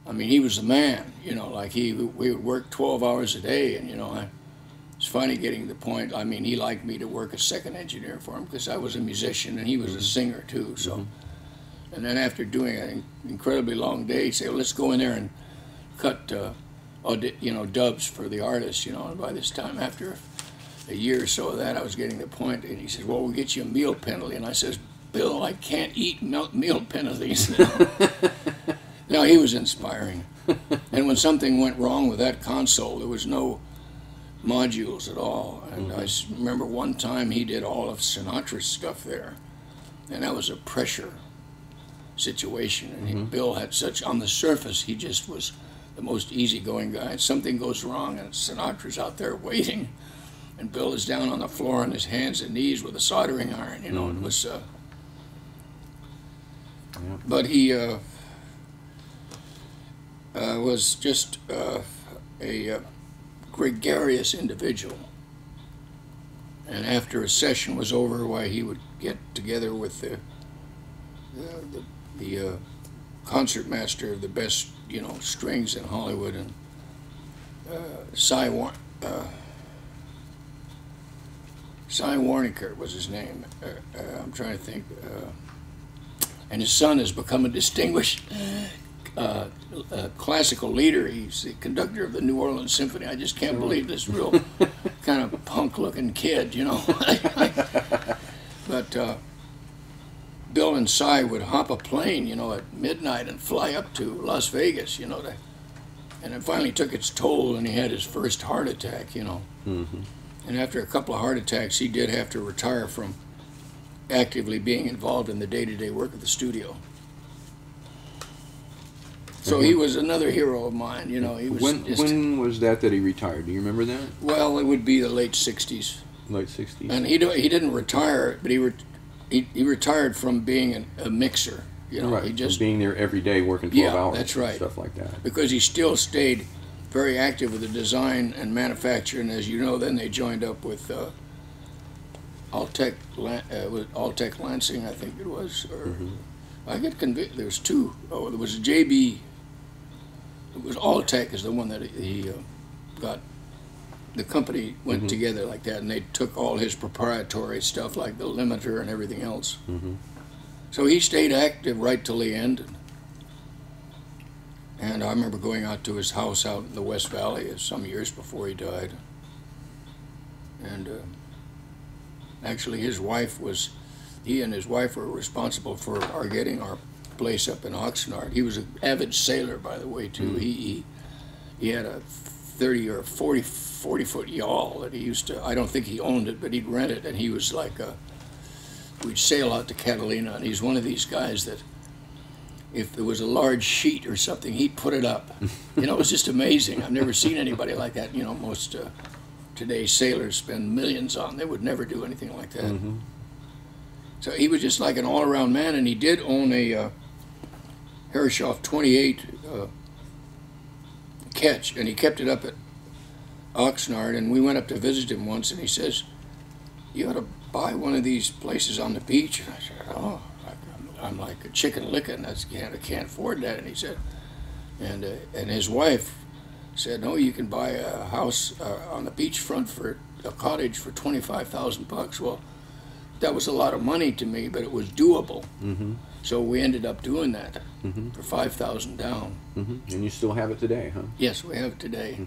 I mean, he was the man, you know, like we would work 12 hours a day, and, you know, I was finally getting to the point, I mean, he liked me to work as second engineer for him because I was a musician and he was a singer too, so. And then after doing an incredibly long day, he'd say, well, let's go in there and cut, you know, dubs for the artists, you know, and by this time, after a year or so of that, I was getting to the point, and he said, well, we'll get you a meal penalty, and I says, Bill, I can't eat meal penalties. No, he was inspiring. And when something went wrong with that console, there was no modules at all. And I remember one time he did all of Sinatra's stuff there, and that was a pressure situation. And Bill had such, on the surface, he just was the most easygoing guy. And something goes wrong, and Sinatra's out there waiting, and Bill is down on the floor on his hands and knees with a soldering iron, you know. It was, but he was just a gregarious individual. And after a session was over, why, he would get together with the concertmaster of the best, you know, strings in Hollywood, and Cy Warnicke was his name. I'm trying to think. And his son has become a distinguished classical leader. He's the conductor of the New Orleans Symphony. I just can't believe this real kind of punk-looking kid, you know. But Bill and Cy would hop a plane, you know, at midnight and fly up to Las Vegas, you know, and it finally took its toll, and he had his first heart attack, you know. And after a couple of heart attacks, he did have to retire from actively being involved in the day-to-day work of the studio. So he was another hero of mine, you know. He was when was that he retired? Do you remember that? Well, it would be the late 60s. Late 60s. And he didn't retire, but he retired from being a mixer, you know. Right, he just from being there every day working 12 hours. That's right. Stuff like that. Because he still stayed very active with the design and manufacture, and as you know, then they joined up with Altec Lansing, I think it was, or I get convinced. There's two. Oh, there was a JB. It was Altec is the one that he got. The company went together like that, and they took all his proprietary stuff, like the limiter and everything else. So he stayed active right till the end. And I remember going out to his house out in the West Valley some years before he died. And actually his wife he and his wife were responsible for getting our place up in Oxnard. He was an avid sailor, by the way, too. He had a 30 or 40 foot yawl that he used to, I don't think he owned it, but he'd rent it, and he was like we'd sail out to Catalina, and he's one of these guys that if there was a large sheet or something, he'd put it up. You know, it was just amazing. I've never seen anybody like that. You know, most today's sailors spend millions on. They would never do anything like that. So he was just like an all-around man, and he did own a Herreshoff 28 Ketch, and he kept it up at Oxnard, and we went up to visit him once, and he says, you ought to buy one of these places on the beach. And I said, oh, I'm like a chicken licking. I can't afford that. And he said, and his wife said, no, you can buy a house on the beachfront for a cottage for $25,000. Well, that was a lot of money to me, but it was doable. So we ended up doing that for $5,000 down. And you still have it today, huh? Yes, we have it today.